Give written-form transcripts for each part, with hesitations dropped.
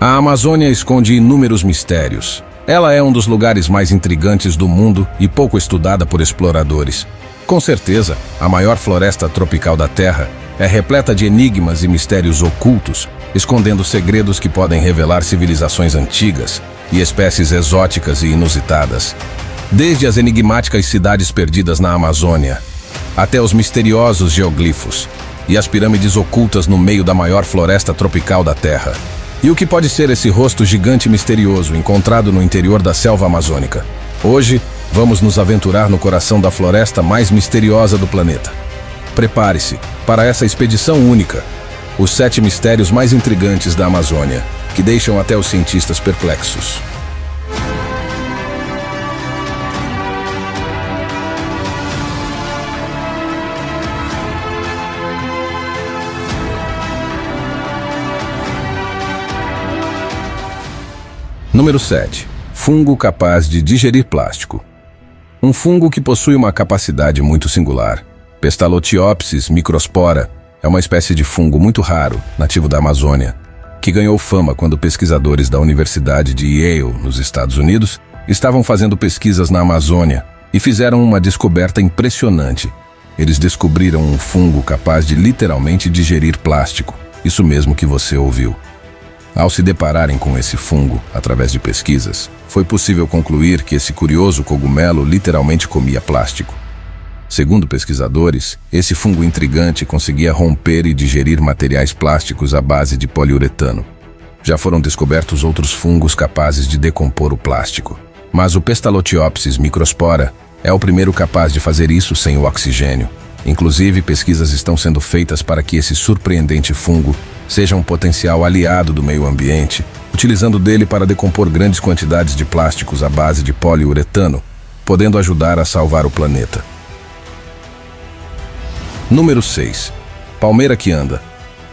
A Amazônia esconde inúmeros mistérios. Ela é um dos lugares mais intrigantes do mundo e pouco estudada por exploradores. Com certeza, a maior floresta tropical da Terra é repleta de enigmas e mistérios ocultos, escondendo segredos que podem revelar civilizações antigas e espécies exóticas e inusitadas. Desde as enigmáticas cidades perdidas na Amazônia, até os misteriosos geoglifos e as pirâmides ocultas no meio da maior floresta tropical da Terra. E o que pode ser esse rosto gigante e misterioso encontrado no interior da selva amazônica? Hoje, vamos nos aventurar no coração da floresta mais misteriosa do planeta. Prepare-se para essa expedição única, os 7 mistérios mais intrigantes da Amazônia, que deixam até os cientistas perplexos. Número 7. Fungo capaz de digerir plástico. Um fungo que possui uma capacidade muito singular. Pestalotiopsis microspora é uma espécie de fungo muito raro, nativo da Amazônia, que ganhou fama quando pesquisadores da Universidade de Yale, nos Estados Unidos, estavam fazendo pesquisas na Amazônia e fizeram uma descoberta impressionante. Eles descobriram um fungo capaz de literalmente digerir plástico. Isso mesmo que você ouviu. Ao se depararem com esse fungo, através de pesquisas, foi possível concluir que esse curioso cogumelo literalmente comia plástico. Segundo pesquisadores, esse fungo intrigante conseguia romper e digerir materiais plásticos à base de poliuretano. Já foram descobertos outros fungos capazes de decompor o plástico, mas o Pestalotiopsis microspora é o primeiro capaz de fazer isso sem o oxigênio. Inclusive, pesquisas estão sendo feitas para que esse surpreendente fungo seja um potencial aliado do meio ambiente, utilizando dele para decompor grandes quantidades de plásticos à base de poliuretano, podendo ajudar a salvar o planeta. Número 6. Palmeira que anda.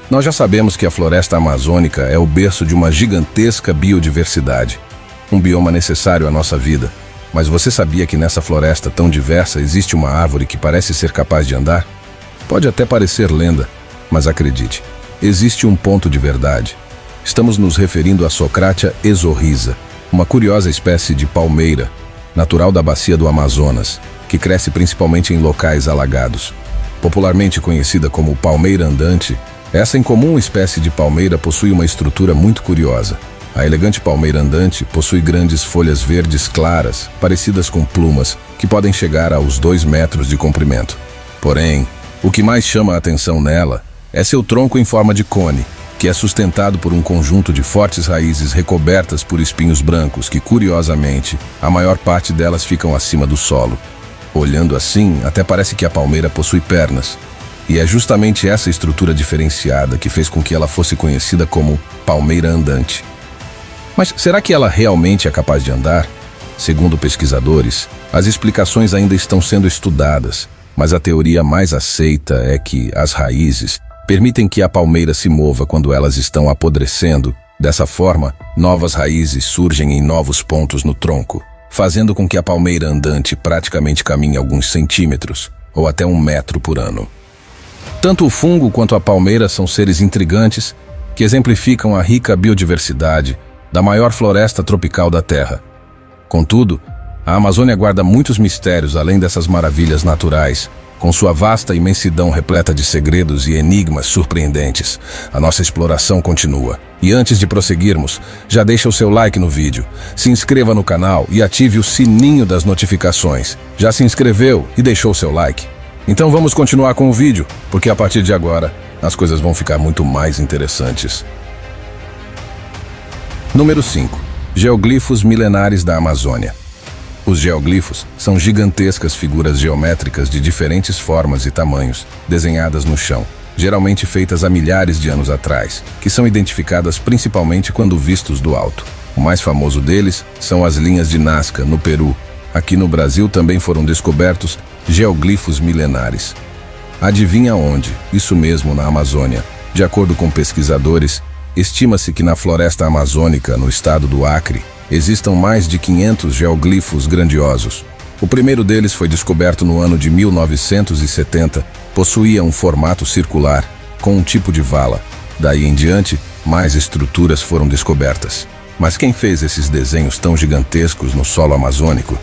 Nós já sabemos que a floresta amazônica é o berço de uma gigantesca biodiversidade, um bioma necessário à nossa vida. Mas você sabia que nessa floresta tão diversa existe uma árvore que parece ser capaz de andar? Pode até parecer lenda, mas acredite, existe um ponto de verdade. Estamos nos referindo a Socratia exorrhiza, uma curiosa espécie de palmeira, natural da bacia do Amazonas, que cresce principalmente em locais alagados. Popularmente conhecida como palmeira andante, essa incomum espécie de palmeira possui uma estrutura muito curiosa. A elegante palmeira andante possui grandes folhas verdes claras, parecidas com plumas, que podem chegar aos 2 metros de comprimento. Porém, o que mais chama a atenção nela é seu tronco em forma de cone, que é sustentado por um conjunto de fortes raízes recobertas por espinhos brancos que, curiosamente, a maior parte delas ficam acima do solo. Olhando assim, até parece que a palmeira possui pernas. E é justamente essa estrutura diferenciada que fez com que ela fosse conhecida como palmeira andante. Mas será que ela realmente é capaz de andar? Segundo pesquisadores, as explicações ainda estão sendo estudadas, mas a teoria mais aceita é que as raízes permitem que a palmeira se mova quando elas estão apodrecendo. Dessa forma, novas raízes surgem em novos pontos no tronco, fazendo com que a palmeira andante praticamente caminhe alguns centímetros, ou até 1 metro por ano. Tanto o fungo quanto a palmeira são seres intrigantes que exemplificam a rica biodiversidade da maior floresta tropical da Terra. Contudo, a Amazônia guarda muitos mistérios além dessas maravilhas naturais, com sua vasta imensidão repleta de segredos e enigmas surpreendentes. A nossa exploração continua. E antes de prosseguirmos, já deixa o seu like no vídeo, se inscreva no canal e ative o sininho das notificações. Já se inscreveu e deixou o seu like? Então vamos continuar com o vídeo, porque a partir de agora as coisas vão ficar muito mais interessantes. Número 5. Geoglifos milenares da Amazônia. Os geoglifos são gigantescas figuras geométricas de diferentes formas e tamanhos, desenhadas no chão, geralmente feitas há milhares de anos atrás, que são identificadas principalmente quando vistos do alto. O mais famoso deles são as linhas de Nazca, no Peru. Aqui no Brasil também foram descobertos geoglifos milenares. Adivinha onde? Isso mesmo, na Amazônia. De acordo com pesquisadores, estima-se que na floresta amazônica, no estado do Acre, existam mais de 500 geoglifos grandiosos. O primeiro deles foi descoberto no ano de 1970, possuía um formato circular, com um tipo de vala. Daí em diante, mais estruturas foram descobertas. Mas quem fez esses desenhos tão gigantescos no solo amazônico?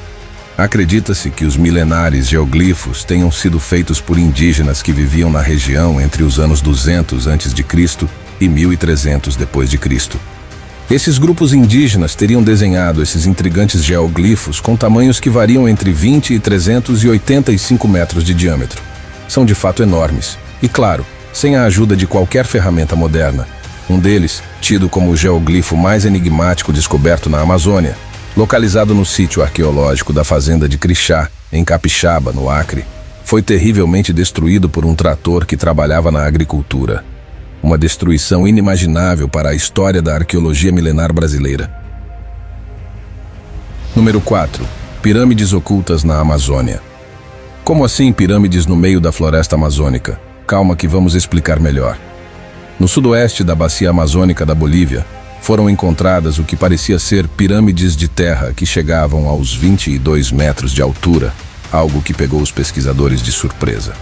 Acredita-se que os milenares geoglifos tenham sido feitos por indígenas que viviam na região entre os anos 200 a.C. e 1300 d.C. Esses grupos indígenas teriam desenhado esses intrigantes geoglifos com tamanhos que variam entre 20 e 385 metros de diâmetro. São de fato enormes, e claro, sem a ajuda de qualquer ferramenta moderna. Um deles, tido como o geoglifo mais enigmático descoberto na Amazônia, localizado no sítio arqueológico da fazenda de Crixá, em Capixaba, no Acre, foi terrivelmente destruído por um trator que trabalhava na agricultura. Uma destruição inimaginável para a história da arqueologia milenar brasileira. Número 4. Pirâmides ocultas na Amazônia. Como assim pirâmides no meio da floresta amazônica? Calma que vamos explicar melhor. No sudoeste da bacia amazônica da Bolívia, foram encontradas o que parecia ser pirâmides de terra que chegavam aos 22 metros de altura, algo que pegou os pesquisadores de surpresa.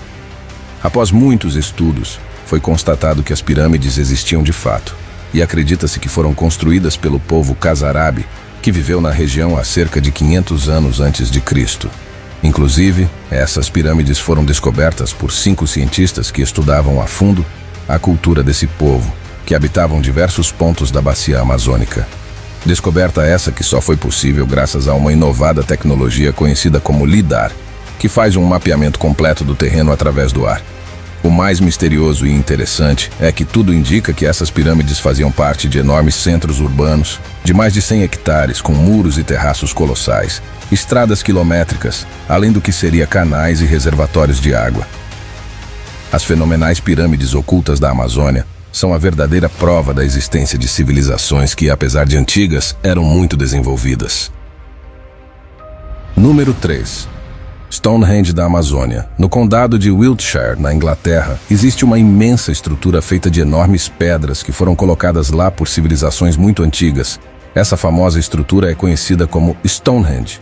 Após muitos estudos, foi constatado que as pirâmides existiam de fato, e acredita-se que foram construídas pelo povo Khazarabe, que viveu na região há cerca de 500 anos antes de Cristo. Inclusive, essas pirâmides foram descobertas por 5 cientistas que estudavam a fundo a cultura desse povo, que habitavam diversos pontos da bacia amazônica. Descoberta essa que só foi possível graças a uma inovada tecnologia conhecida como LIDAR, que faz um mapeamento completo do terreno através do ar. O mais misterioso e interessante é que tudo indica que essas pirâmides faziam parte de enormes centros urbanos, de mais de 100 hectares, com muros e terraços colossais, estradas quilométricas, além do que seria canais e reservatórios de água. As fenomenais pirâmides ocultas da Amazônia são a verdadeira prova da existência de civilizações que, apesar de antigas, eram muito desenvolvidas. Número 3. Stonehenge da Amazônia. No condado de Wiltshire, na Inglaterra, existe uma imensa estrutura feita de enormes pedras que foram colocadas lá por civilizações muito antigas. Essa famosa estrutura é conhecida como Stonehenge.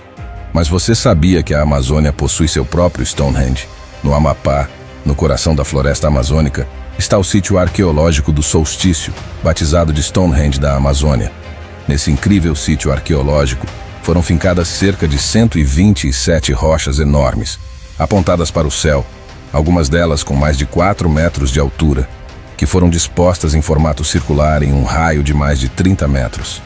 Mas você sabia que a Amazônia possui seu próprio Stonehenge? No Amapá, no coração da floresta amazônica, está o sítio arqueológico do Solstício, batizado de Stonehenge da Amazônia. Nesse incrível sítio arqueológico, foram fincadas cerca de 127 rochas enormes, apontadas para o céu, algumas delas com mais de 4 metros de altura, que foram dispostas em formato circular em um raio de mais de 30 metros.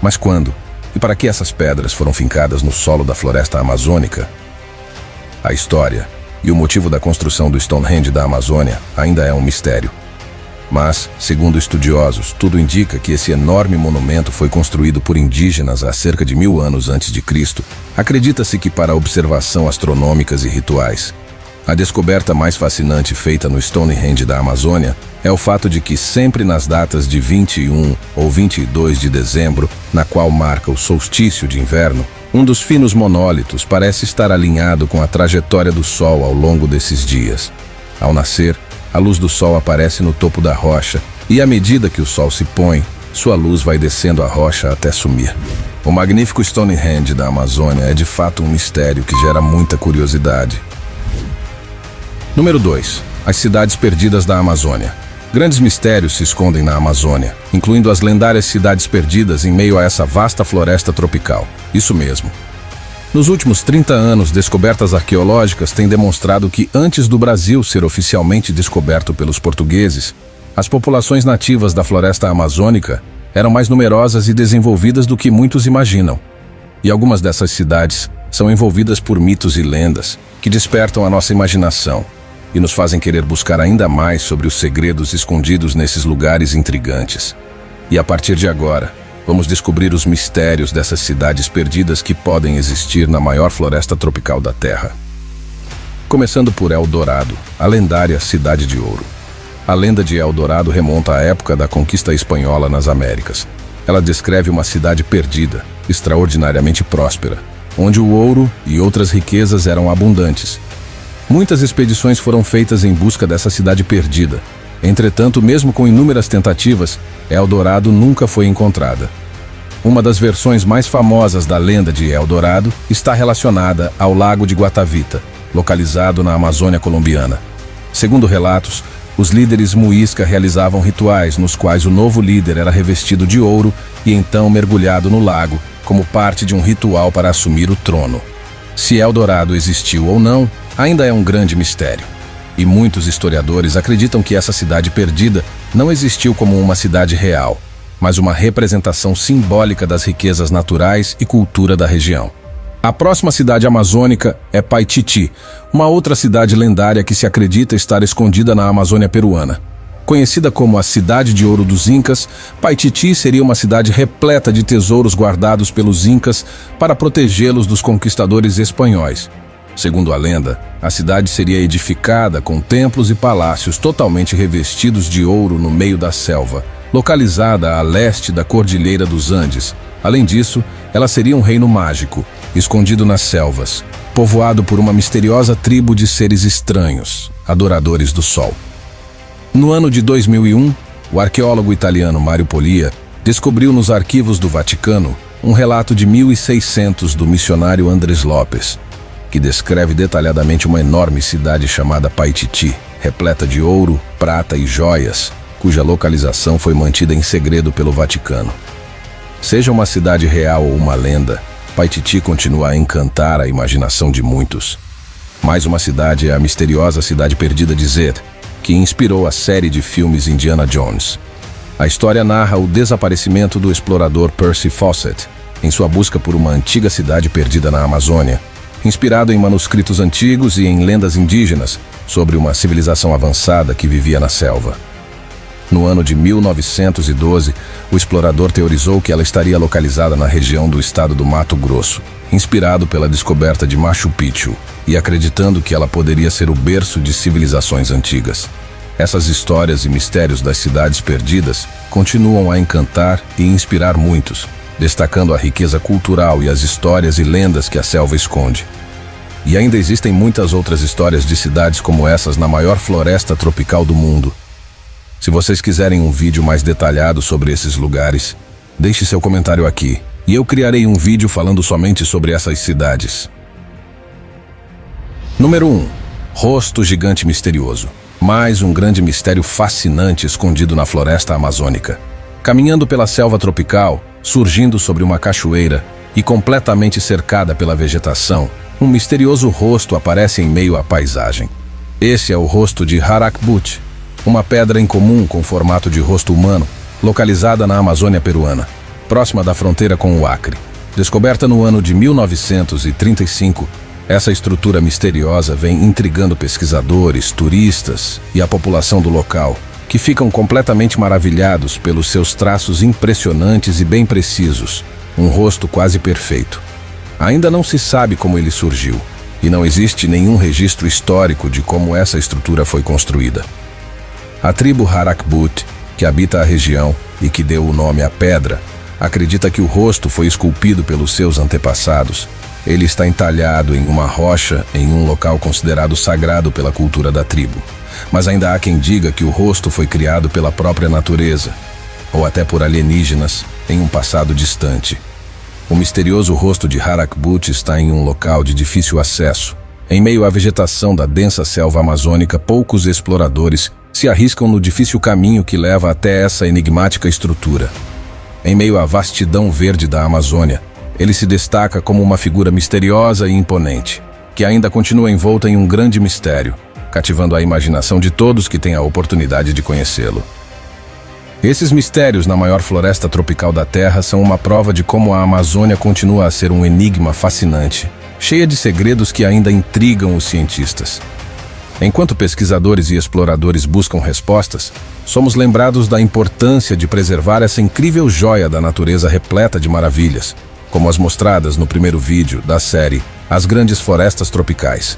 Mas quando e para que essas pedras foram fincadas no solo da floresta amazônica? A história e o motivo da construção do Stonehenge da Amazônia ainda é um mistério. Mas, segundo estudiosos, tudo indica que esse enorme monumento foi construído por indígenas há cerca de 1000 anos antes de Cristo. Acredita-se que para observação astronômicas e rituais. A descoberta mais fascinante feita no Stonehenge da Amazônia é o fato de que sempre nas datas de 21 ou 22 de dezembro, na qual marca o solstício de inverno, um dos finos monólitos parece estar alinhado com a trajetória do Sol ao longo desses dias. Ao nascer, a luz do Sol aparece no topo da rocha e, à medida que o Sol se põe, sua luz vai descendo a rocha até sumir. O magnífico Stonehenge da Amazônia é de fato um mistério que gera muita curiosidade. Número 2. As cidades perdidas da Amazônia. Grandes mistérios se escondem na Amazônia, incluindo as lendárias cidades perdidas em meio a essa vasta floresta tropical. Isso mesmo. Nos últimos 30 anos, descobertas arqueológicas têm demonstrado que, antes do Brasil ser oficialmente descoberto pelos portugueses, as populações nativas da floresta amazônica eram mais numerosas e desenvolvidas do que muitos imaginam. E algumas dessas cidades são envolvidas por mitos e lendas que despertam a nossa imaginação e nos fazem querer buscar ainda mais sobre os segredos escondidos nesses lugares intrigantes. E a partir de agora, vamos descobrir os mistérios dessas cidades perdidas que podem existir na maior floresta tropical da Terra. Começando por El Dorado, a lendária Cidade de Ouro. A lenda de El Dorado remonta à época da conquista espanhola nas Américas. Ela descreve uma cidade perdida, extraordinariamente próspera, onde o ouro e outras riquezas eram abundantes. Muitas expedições foram feitas em busca dessa cidade perdida. Entretanto, mesmo com inúmeras tentativas, El Dorado nunca foi encontrada. Uma das versões mais famosas da lenda de El Dorado está relacionada ao Lago de Guatavita, localizado na Amazônia colombiana. Segundo relatos, Os líderes Muisca realizavam rituais nos quais o novo líder era revestido de ouro e então mergulhado no lago, como parte de um ritual para assumir o trono. Se Eldorado existiu ou não, ainda é um grande mistério. E muitos historiadores acreditam que essa cidade perdida não existiu como uma cidade real, mas uma representação simbólica das riquezas naturais e cultura da região. A próxima cidade amazônica é Paititi, uma outra cidade lendária que se acredita estar escondida na Amazônia peruana. Conhecida como a Cidade de Ouro dos Incas, Paititi seria uma cidade repleta de tesouros guardados pelos Incas para protegê-los dos conquistadores espanhóis. Segundo a lenda, a cidade seria edificada com templos e palácios totalmente revestidos de ouro no meio da selva, localizada a leste da Cordilheira dos Andes. Além disso, ela seria um reino mágico, escondido nas selvas, povoado por uma misteriosa tribo de seres estranhos, adoradores do sol. No ano de 2001, o arqueólogo italiano Mario Polia descobriu nos arquivos do Vaticano um relato de 1600 do missionário Andrés Lopes, que descreve detalhadamente uma enorme cidade chamada Paititi, repleta de ouro, prata e joias, cuja localização foi mantida em segredo pelo Vaticano. Seja uma cidade real ou uma lenda, Paititi continua a encantar a imaginação de muitos. Mais uma cidade é a misteriosa Cidade Perdida de Zed, que inspirou a série de filmes Indiana Jones. A história narra o desaparecimento do explorador Percy Fawcett em sua busca por uma antiga cidade perdida na Amazônia, inspirado em manuscritos antigos e em lendas indígenas sobre uma civilização avançada que vivia na selva. No ano de 1912, o explorador teorizou que ela estaria localizada na região do estado do Mato Grosso, inspirado pela descoberta de Machu Picchu e acreditando que ela poderia ser o berço de civilizações antigas. Essas histórias e mistérios das cidades perdidas continuam a encantar e inspirar muitos, destacando a riqueza cultural e as histórias e lendas que a selva esconde. E ainda existem muitas outras histórias de cidades como essas na maior floresta tropical do mundo. Se vocês quiserem um vídeo mais detalhado sobre esses lugares, deixe seu comentário aqui e eu criarei um vídeo falando somente sobre essas cidades. Número 1. Rosto gigante misterioso. Mais um grande mistério fascinante escondido na floresta amazônica. Caminhando pela selva tropical, surgindo sobre uma cachoeira e completamente cercada pela vegetação, um misterioso rosto aparece em meio à paisagem. Esse é o rosto de Harakbuti, uma pedra incomum com formato de rosto humano, localizada na Amazônia peruana, próxima da fronteira com o Acre. Descoberta no ano de 1935, essa estrutura misteriosa vem intrigando pesquisadores, turistas e a população do local, que ficam completamente maravilhados pelos seus traços impressionantes e bem precisos, um rosto quase perfeito. Ainda não se sabe como ele surgiu, e não existe nenhum registro histórico de como essa estrutura foi construída. A tribo Harakbuti, que habita a região e que deu o nome à pedra, acredita que o rosto foi esculpido pelos seus antepassados. Ele está entalhado em uma rocha em um local considerado sagrado pela cultura da tribo. Mas ainda há quem diga que o rosto foi criado pela própria natureza, ou até por alienígenas, em um passado distante. O misterioso rosto de Harakbuti está em um local de difícil acesso. Em meio à vegetação da densa selva amazônica, poucos exploradores se arriscam no difícil caminho que leva até essa enigmática estrutura. Em meio à vastidão verde da Amazônia, ele se destaca como uma figura misteriosa e imponente, que ainda continua envolta em um grande mistério, cativando a imaginação de todos que têm a oportunidade de conhecê-lo. Esses mistérios na maior floresta tropical da Terra são uma prova de como a Amazônia continua a ser um enigma fascinante, cheia de segredos que ainda intrigam os cientistas. Enquanto pesquisadores e exploradores buscam respostas, somos lembrados da importância de preservar essa incrível joia da natureza repleta de maravilhas, como as mostradas no primeiro vídeo da série As Grandes Florestas Tropicais.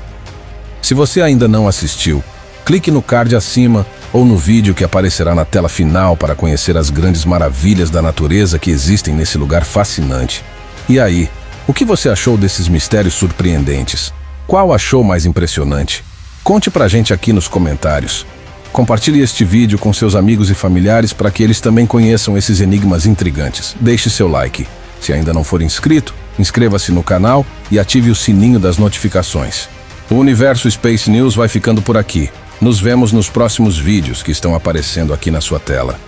Se você ainda não assistiu, clique no card acima ou no vídeo que aparecerá na tela final para conhecer as grandes maravilhas da natureza que existem nesse lugar fascinante. E aí, o que você achou desses mistérios surpreendentes? Qual achou mais impressionante? Conte pra gente aqui nos comentários. Compartilhe este vídeo com seus amigos e familiares para que eles também conheçam esses enigmas intrigantes. Deixe seu like. Se ainda não for inscrito, inscreva-se no canal e ative o sininho das notificações. O Universo Space News vai ficando por aqui. Nos vemos nos próximos vídeos que estão aparecendo aqui na sua tela.